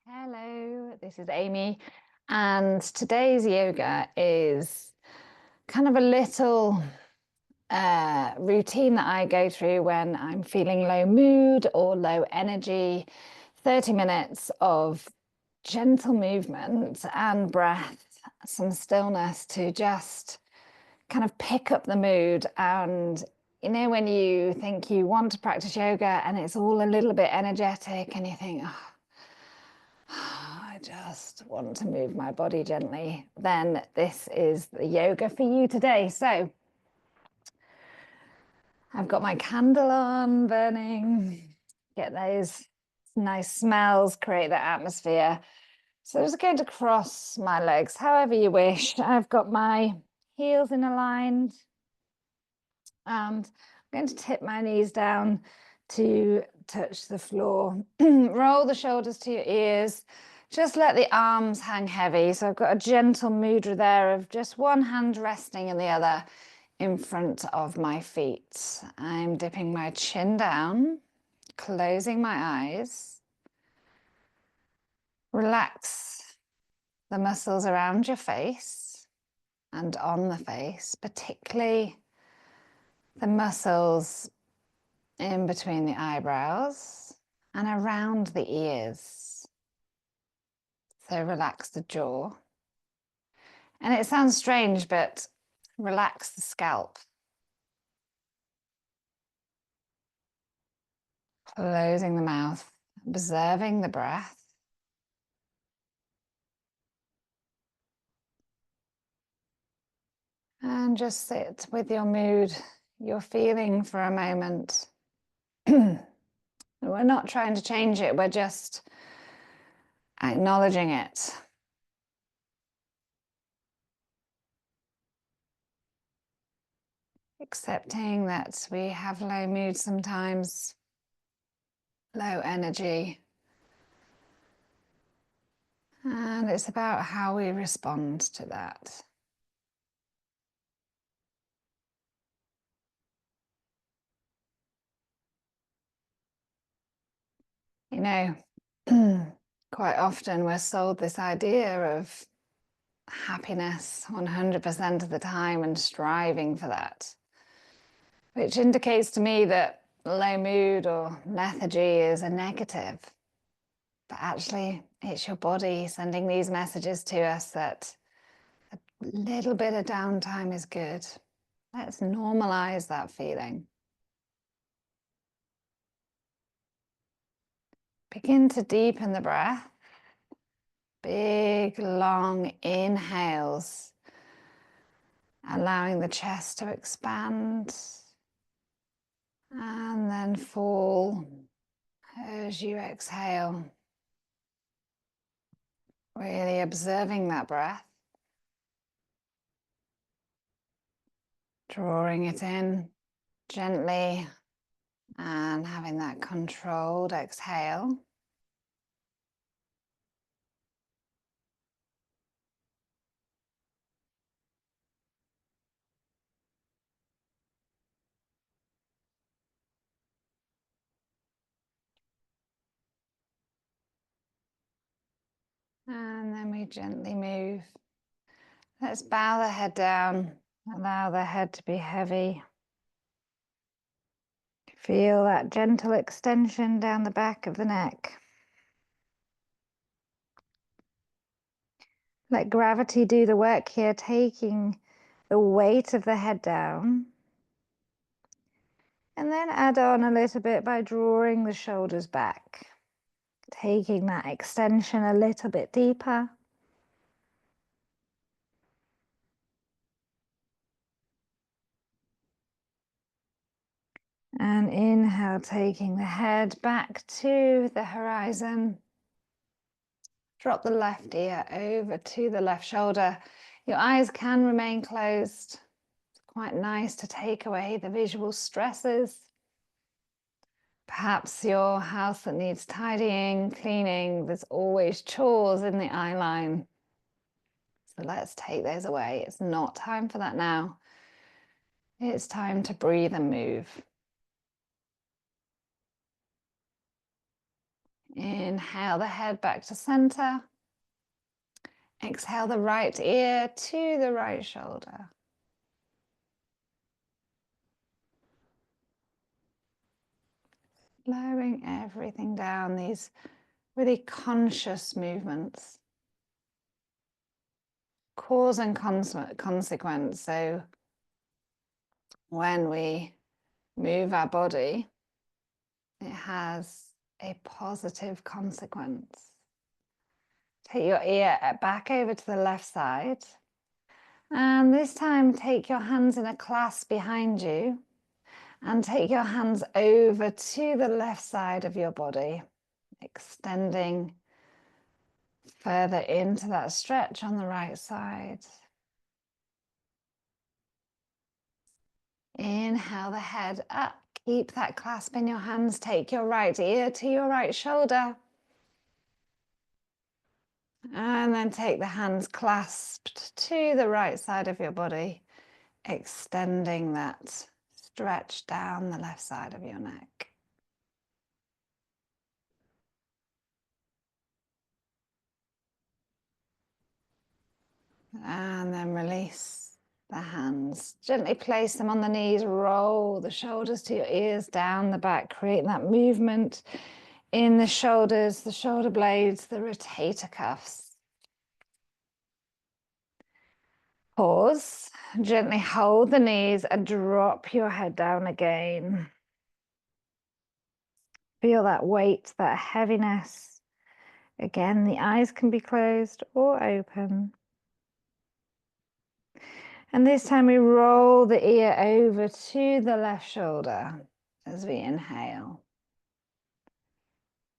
Hello, this is Amy, and today's yoga is kind of a little routine that I go through when I'm feeling low mood or low energy. 30 minutes of gentle movement and breath, some stillness to just kind of pick up the mood. And you know, when you think you want to practice yoga and it's all a little bit energetic and you think, oh, I just want to move my body gently, then this is the yoga for you today. So I've got my candle on burning, get those nice smells, create that atmosphere. So I'm just going to cross my legs however you wish. I've got my heels in aligned and I'm going to tip my knees down to touch the floor. Roll the shoulders to your ears. Just let the arms hang heavy. So I've got a gentle mudra there of just one hand resting and the other in front of my feet. I'm dipping my chin down, closing my eyes. Relax the muscles around your face and on the face, particularly the muscles in between the eyebrows and around the ears. So relax the jaw. And it sounds strange, but relax the scalp. Closing the mouth, observing the breath. And just sit with your mood, your feeling for a moment. We're not trying to change it, we're just acknowledging it. Accepting that we have low mood sometimes, low energy. And it's about how we respond to that. You know, quite often we're sold this idea of happiness 100% of the time and striving for that, which indicates to me that low mood or lethargy is a negative. But actually, it's your body sending these messages to us that a little bit of downtime is good. Let's normalize that feeling. Begin to deepen the breath. Big, long inhales, allowing the chest to expand and then fall as you exhale. Really observing that breath, drawing it in gently and having that controlled exhale. And then we gently move. Let's bow the head down, allow the head to be heavy. Feel that gentle extension down the back of the neck. Let gravity do the work here, taking the weight of the head down. And then add on a little bit by drawing the shoulders back, taking that extension a little bit deeper. And inhale, taking the head back to the horizon. Drop the left ear over to the left shoulder. Your eyes can remain closed. It's quite nice to take away the visual stresses. Perhaps your house that needs tidying, cleaning, there's always chores in the eye line. So let's take those away. It's not time for that now. It's time to breathe and move. Inhale the head back to center. Exhale the right ear to the right shoulder. Slowing everything down, these really conscious movements. Cause and consequence. So when we move our body, it has a positive consequence. Take your ear back over to the left side. And this time, take your hands in a clasp behind you and take your hands over to the left side of your body, extending further into that stretch on the right side. Inhale the head up. Keep that clasp in your hands. Take your right ear to your right shoulder. And then take the hands clasped to the right side of your body, extending that stretch down the left side of your neck. And then release the hands. Gently place them on the knees, roll the shoulders to your ears, down the back, create that movement in the shoulders, the shoulder blades, the rotator cuffs. Pause, gently hold the knees and drop your head down again. Feel that weight, that heaviness. Again, the eyes can be closed or open. And this time we roll the ear over to the left shoulder as we inhale.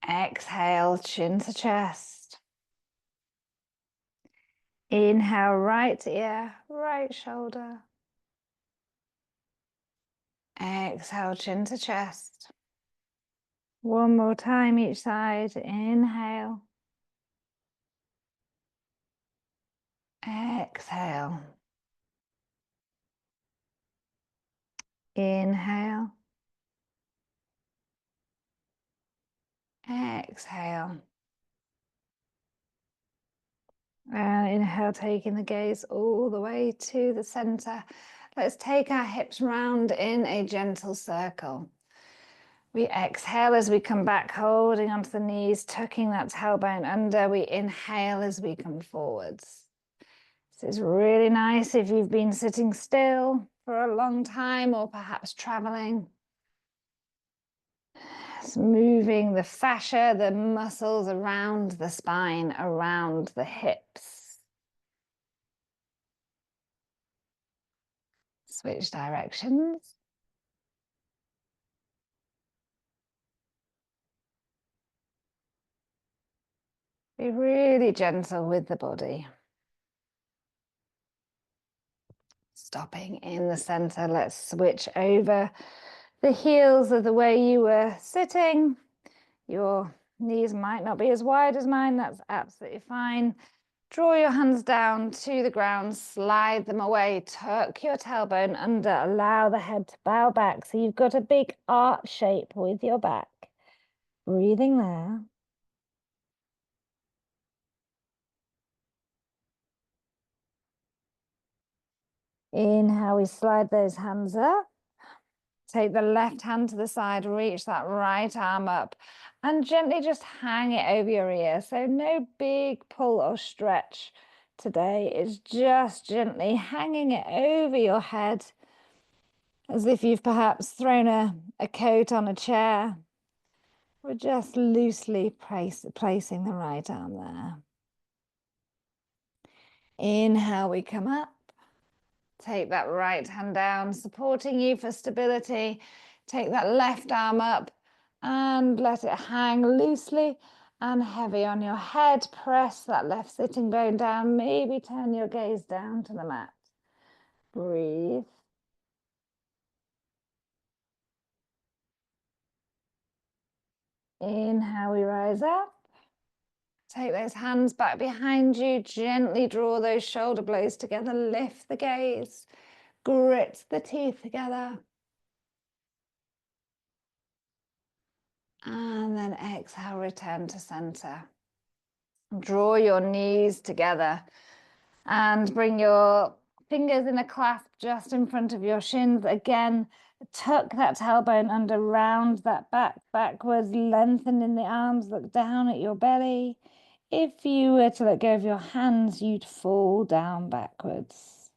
Exhale, chin to chest. Inhale, right ear, right shoulder. Exhale, chin to chest. One more time each side. Inhale. Exhale. Inhale. Exhale. And inhale, taking the gaze all the way to the center. Let's take our hips round in a gentle circle. We exhale as we come back, holding onto the knees, tucking that tailbone under. We inhale as we come forwards. This is really nice if you've been sitting still for a long time or perhaps traveling. It's moving the fascia, the muscles around the spine, around the hips. Switch directions. Be really gentle with the body. Stopping in the center, let's switch over the heels of the way you were sitting. Your knees might not be as wide as mine, that's absolutely fine. Draw your hands down to the ground, slide them away, tuck your tailbone under, allow the head to bow back so you've got a big arch shape with your back. Breathing there. Inhale, we slide those hands up. Take the left hand to the side, reach that right arm up and gently just hang it over your ear. So no big pull or stretch today. It's just gently hanging it over your head as if you've perhaps thrown a coat on a chair. We're just loosely placing the right arm there. Inhale, we come up. Take that right hand down, supporting you for stability. Take that left arm up and let it hang loosely and heavy on your head. Press that left sitting bone down. Maybe turn your gaze down to the mat. Breathe. Inhale, we rise up. Take those hands back behind you. Gently draw those shoulder blades together. Lift the gaze. Grit the teeth together. And then exhale, return to center. Draw your knees together and bring your fingers in a clasp just in front of your shins. Again, tuck that tailbone under, round that back, backwards, lengthen in the arms, look down at your belly. If you were to let go of your hands, you'd fall down backwards.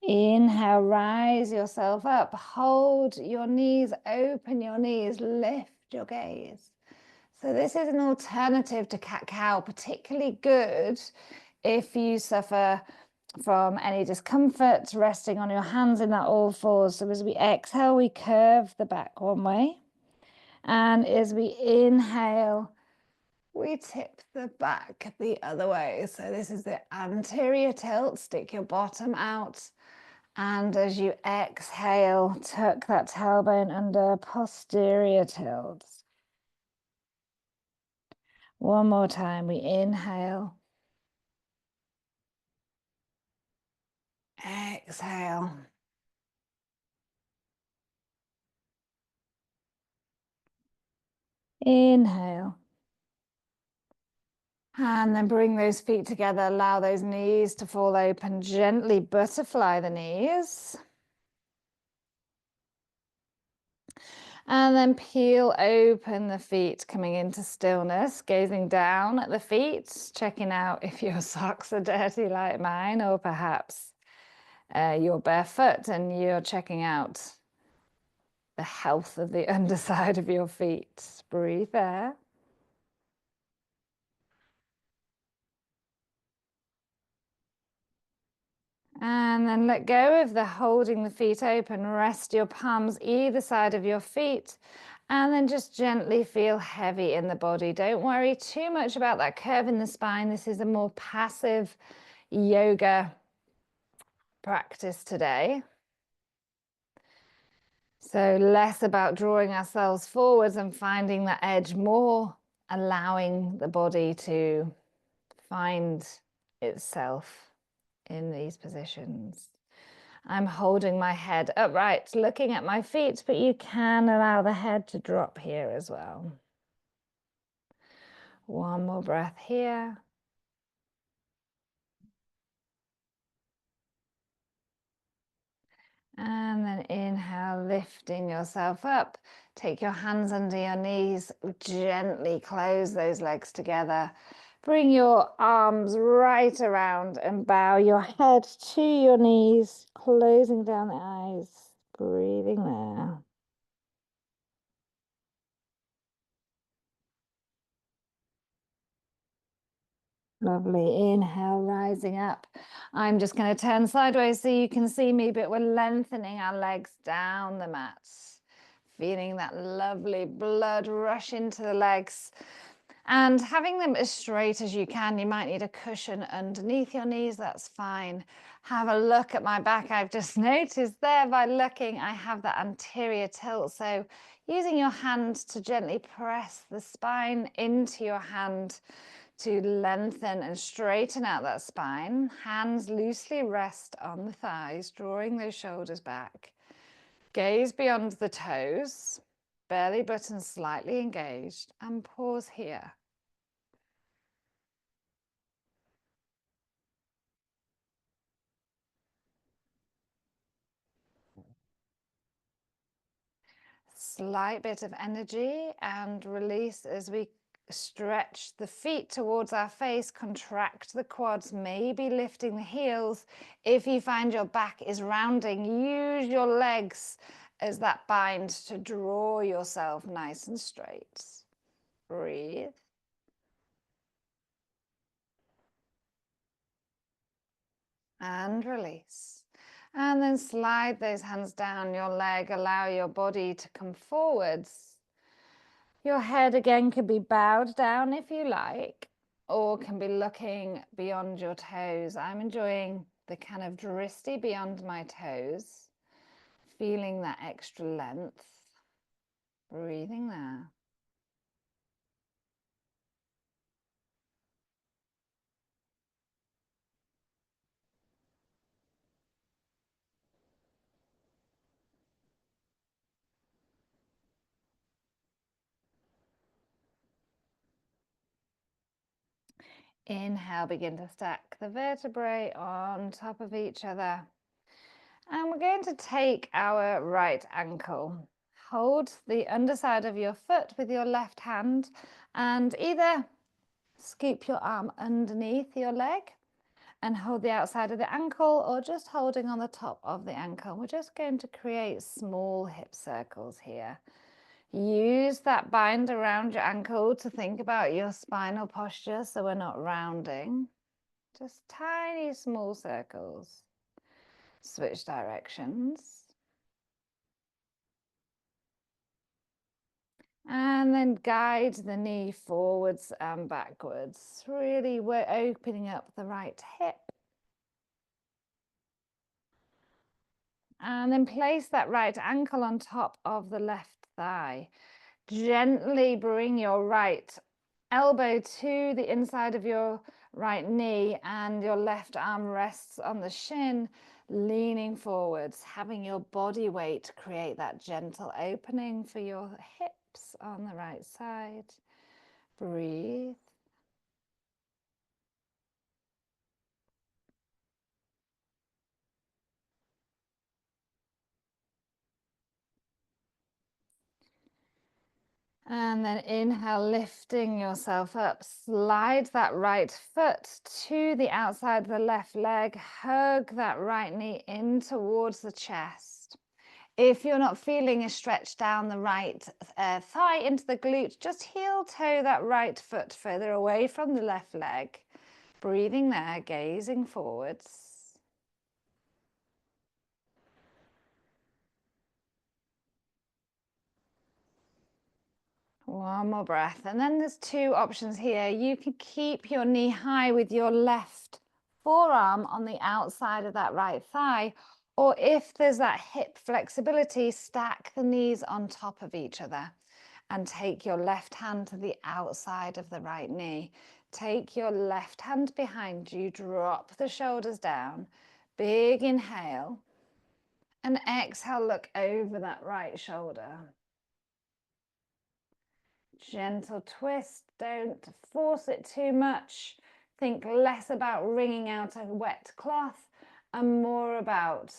Inhale, rise yourself up, hold your knees, open your knees, lift your gaze. So this is an alternative to cat-cow, particularly good if you suffer from any discomfort, resting on your hands in that all fours. So as we exhale, we curve the back one way. And as we inhale, we tip the back the other way. So this is the anterior tilt, stick your bottom out. And as you exhale, tuck that tailbone under, posterior tilt. One more time, we inhale. Exhale. Inhale. And then bring those feet together, allow those knees to fall open, gently butterfly the knees. And then peel open the feet, coming into stillness, gazing down at the feet, checking out if your socks are dirty like mine, or perhaps you're barefoot and you're checking out the health of the underside of your feet. Breathe there. And then let go of the holding the feet open. Rest your palms either side of your feet. And then just gently feel heavy in the body. Don't worry too much about that curve in the spine. This is a more passive yoga practice today. So less about drawing ourselves forwards and finding that edge, more allowing the body to find itself in these positions. I'm holding my head upright, looking at my feet, but you can allow the head to drop here as well. One more breath here. And then inhale, lifting yourself up. Take your hands under your knees, gently close those legs together. Bring your arms right around and bow your head to your knees, closing down the eyes, breathing there. Lovely. Inhale, rising up. I'm just going to turn sideways so you can see me, but we're lengthening our legs down the mats. Feeling that lovely blood rush into the legs. And having them as straight as you can. You might need a cushion underneath your knees, that's fine. Have a look at my back. I've just noticed there by looking, I have that anterior tilt. So using your hand to gently press the spine into your hand to lengthen and straighten out that spine. Hands loosely rest on the thighs, drawing those shoulders back. Gaze beyond the toes, belly button slightly engaged, and pause here. Slight bit of energy and release as we stretch the feet towards our face, contract the quads, maybe lifting the heels. If you find your back is rounding, use your legs as that bind to draw yourself nice and straight. Breathe. And release. And then slide those hands down your leg, allow your body to come forwards. Your head again could be bowed down if you like, or can be looking beyond your toes. I'm enjoying the kind of dristy beyond my toes, feeling that extra length, breathing there. Inhale, begin to stack the vertebrae on top of each other. And we're going to take our right ankle. Hold the underside of your foot with your left hand and either scoop your arm underneath your leg and hold the outside of the ankle, or just holding on the top of the ankle. We're just going to create small hip circles here. Use that bind around your ankle to think about your spinal posture so we're not rounding. Just tiny small circles. Switch directions. And then guide the knee forwards and backwards. Really, we're opening up the right hip. And then place that right ankle on top of the left thigh. Gently bring your right elbow to the inside of your right knee and your left arm rests on the shin, leaning forwards, having your body weight create that gentle opening for your hips on the right side. Breathe. And then inhale, lifting yourself up. Slide that right foot to the outside of the left leg. Hug that right knee in towards the chest. If you're not feeling a stretch down the right thigh into the glute, just heel toe that right foot further away from the left leg. Breathing there, gazing forwards. One more breath. And then there's two options here. You can keep your knee high with your left forearm on the outside of that right thigh. Or if there's that hip flexibility, stack the knees on top of each other and take your left hand to the outside of the right knee. Take your left hand behind you, drop the shoulders down. Big inhale. And exhale, look over that right shoulder. Gentle twist, don't force it too much. Think less about wringing out a wet cloth and more about,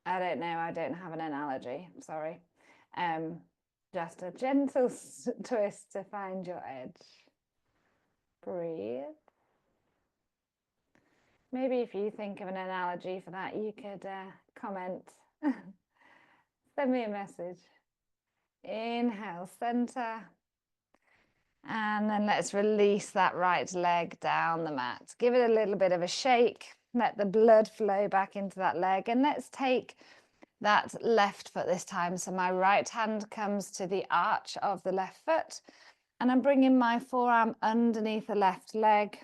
I don't know, I don't have an analogy, sorry. Just a gentle twist to find your edge. Breathe. Maybe if you think of an analogy for that, you could comment. Send me a message. Inhale, center. And then let's release that right leg down the mat. Give it a little bit of a shake. Let the blood flow back into that leg. And let's take that left foot this time. So my right hand comes to the arch of the left foot. And I'm bringing my forearm underneath the left leg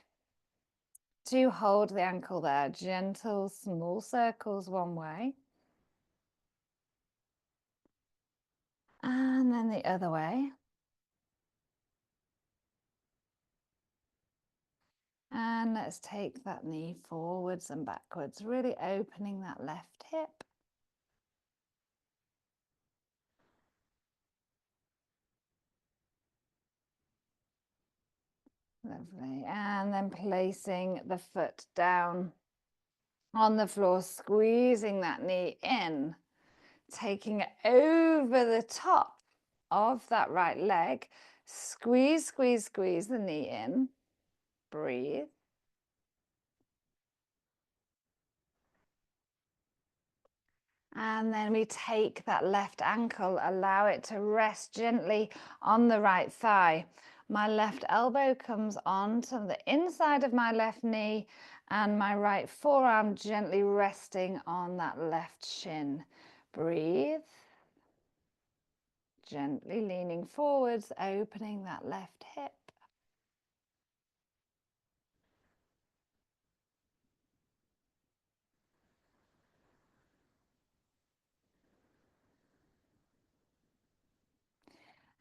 to hold the ankle there. Gentle, small circles one way. And then the other way. And let's take that knee forwards and backwards, really opening that left hip. Lovely. And then placing the foot down on the floor, squeezing that knee in, taking it over the top of that right leg. Squeeze, squeeze, squeeze the knee in. Breathe. And then we take that left ankle, allow it to rest gently on the right thigh. My left elbow comes onto the inside of my left knee and my right forearm gently resting on that left shin. Breathe. Gently leaning forwards, opening that left hip.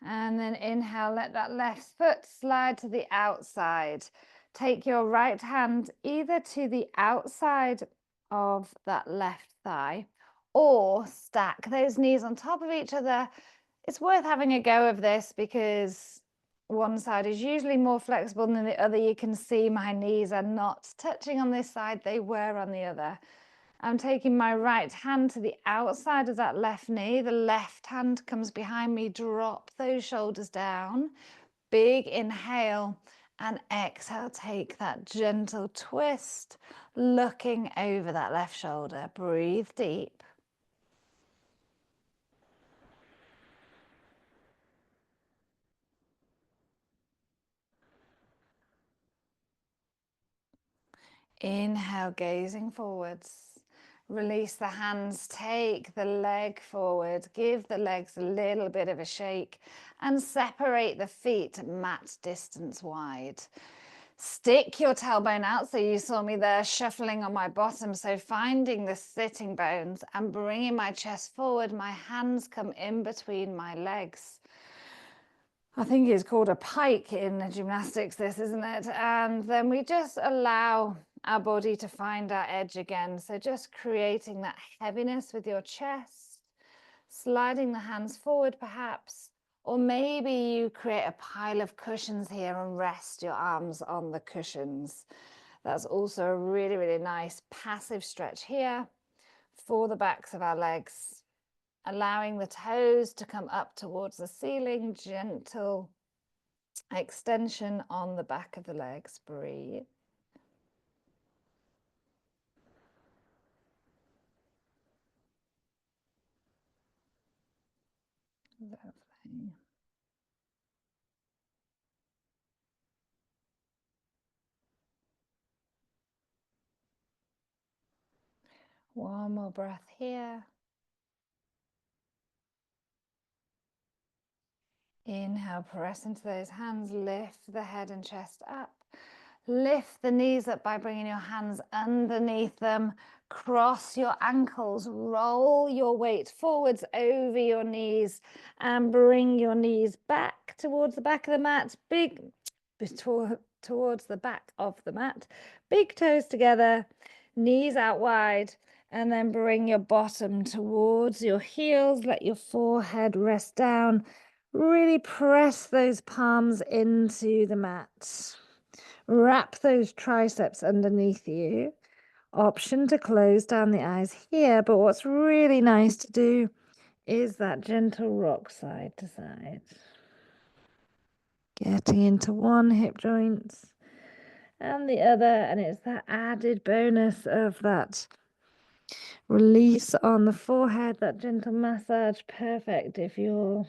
And then inhale, let that left foot slide to the outside. Take your right hand either to the outside of that left thigh or stack those knees on top of each other. It's worth having a go of this because one side is usually more flexible than the other. You can see my knees are not touching on this side, they were on the other. I'm taking my right hand to the outside of that left knee. The left hand comes behind me. Drop those shoulders down. Big inhale and exhale. Take that gentle twist, looking over that left shoulder. Breathe deep. Inhale, gazing forwards. Release the hands, take the leg forward, give the legs a little bit of a shake and separate the feet mat distance wide. Stick your tailbone out, so you saw me there shuffling on my bottom, so finding the sitting bones and bringing my chest forward, my hands come in between my legs. I think it's called a pike in gymnastics, this, isn't it? And then we just allow our body to find our edge again. So just creating that heaviness with your chest, sliding the hands forward perhaps, or maybe you create a pile of cushions here and rest your arms on the cushions. That's also a really, really nice passive stretch here for the backs of our legs. Allowing the toes to come up towards the ceiling, gentle extension on the back of the legs. Breathe. Lovely. One more breath here. Inhale, press into those hands, lift the head and chest up. Lift the knees up by bringing your hands underneath them. Cross your ankles, roll your weight forwards over your knees and bring your knees back towards the back of the mat. Big towards the back of the mat. Big toes together, knees out wide, and then bring your bottom towards your heels. Let your forehead rest down. Really press those palms into the mat. Wrap those triceps underneath you. Option to close down the eyes here, but what's really nice to do is that gentle rock side to side. Getting into one hip joint and the other, and it's that added bonus of that release on the forehead, that gentle massage. Perfect if you're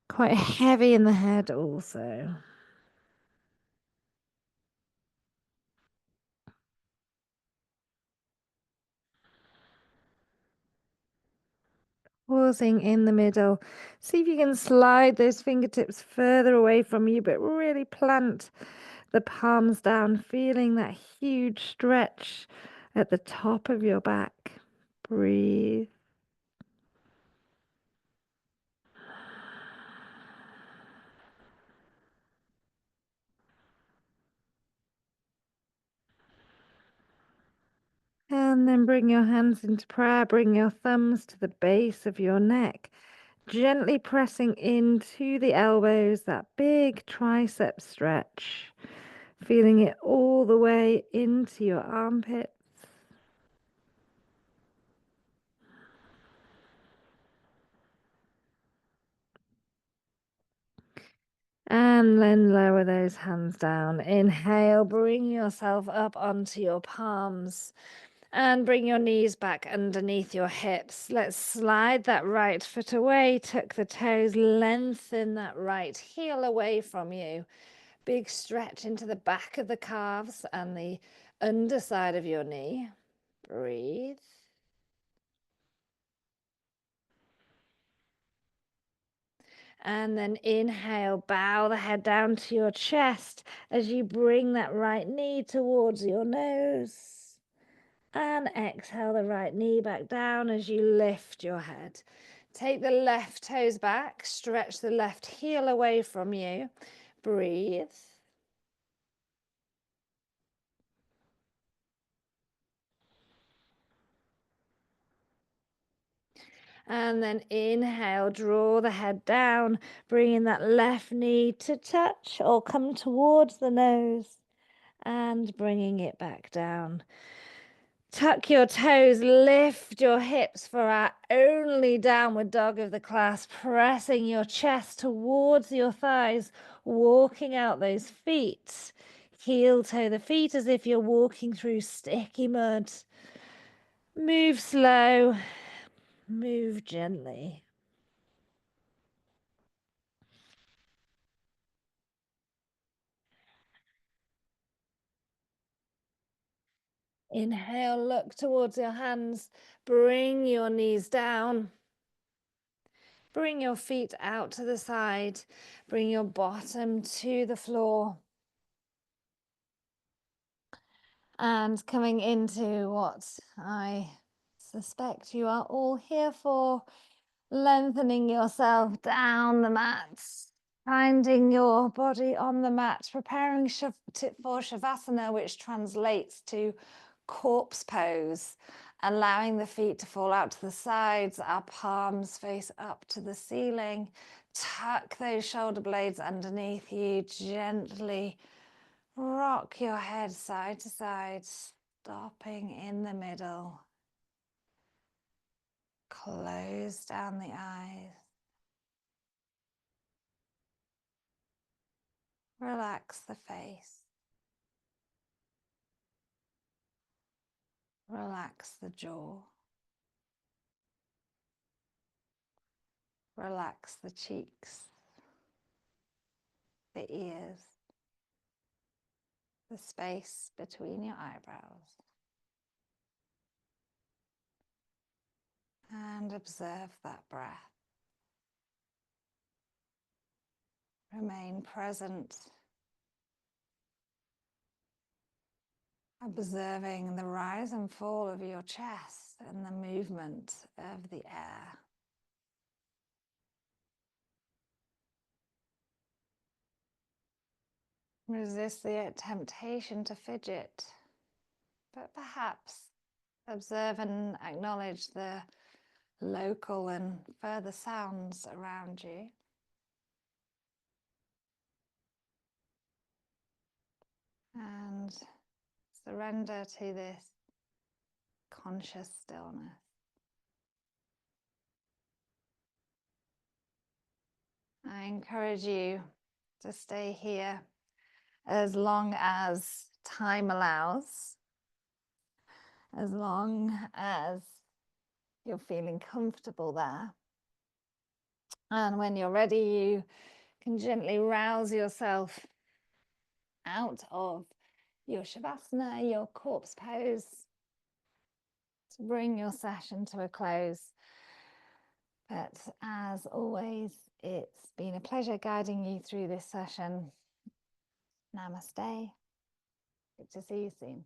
quite heavy in the head also. Pausing in the middle. See if you can slide those fingertips further away from you, but really plant the palms down, feeling that huge stretch at the top of your back. Breathe. And then bring your hands into prayer. Bring your thumbs to the base of your neck. Gently pressing into the elbows, that big tricep stretch. Feeling it all the way into your armpits. And then lower those hands down. Inhale, bring yourself up onto your palms. And bring your knees back underneath your hips. Let's slide that right foot away, tuck the toes, lengthen that right heel away from you. Big stretch into the back of the calves and the underside of your knee. Breathe. And then inhale, bow the head down to your chest as you bring that right knee towards your nose. And exhale the right knee back down as you lift your head. Take the left toes back, stretch the left heel away from you. Breathe. And then inhale, draw the head down, bringing that left knee to touch or come towards the nose and bringing it back down. Tuck your toes, lift your hips for our only downward dog of the class, pressing your chest towards your thighs, walking out those feet. Heel toe the feet as if you're walking through sticky mud. Move slow, move gently. Inhale, look towards your hands, bring your knees down. Bring your feet out to the side, bring your bottom to the floor. And coming into what I suspect you are all here for, lengthening yourself down the mat, finding your body on the mat, preparing for Shavasana, which translates to corpse pose, allowing the feet to fall out to the sides, our palms face up to the ceiling. Tuck those shoulder blades underneath you, gently rock your head side to side, stopping in the middle. Close down the eyes. Relax the face. Relax the jaw. Relax the cheeks, the ears, the space between your eyebrows. And observe that breath. Remain present, observing the rise and fall of your chest and the movement of the air. Resist the temptation to fidget, but perhaps observe and acknowledge the local and further sounds around you. And surrender to this conscious stillness. I encourage you to stay here as long as time allows, as long as you're feeling comfortable there. And when you're ready, you can gently rouse yourself out of your Shavasana, your corpse pose, to bring your session to a close. But as always, it's been a pleasure guiding you through this session. Namaste. Good to see you soon.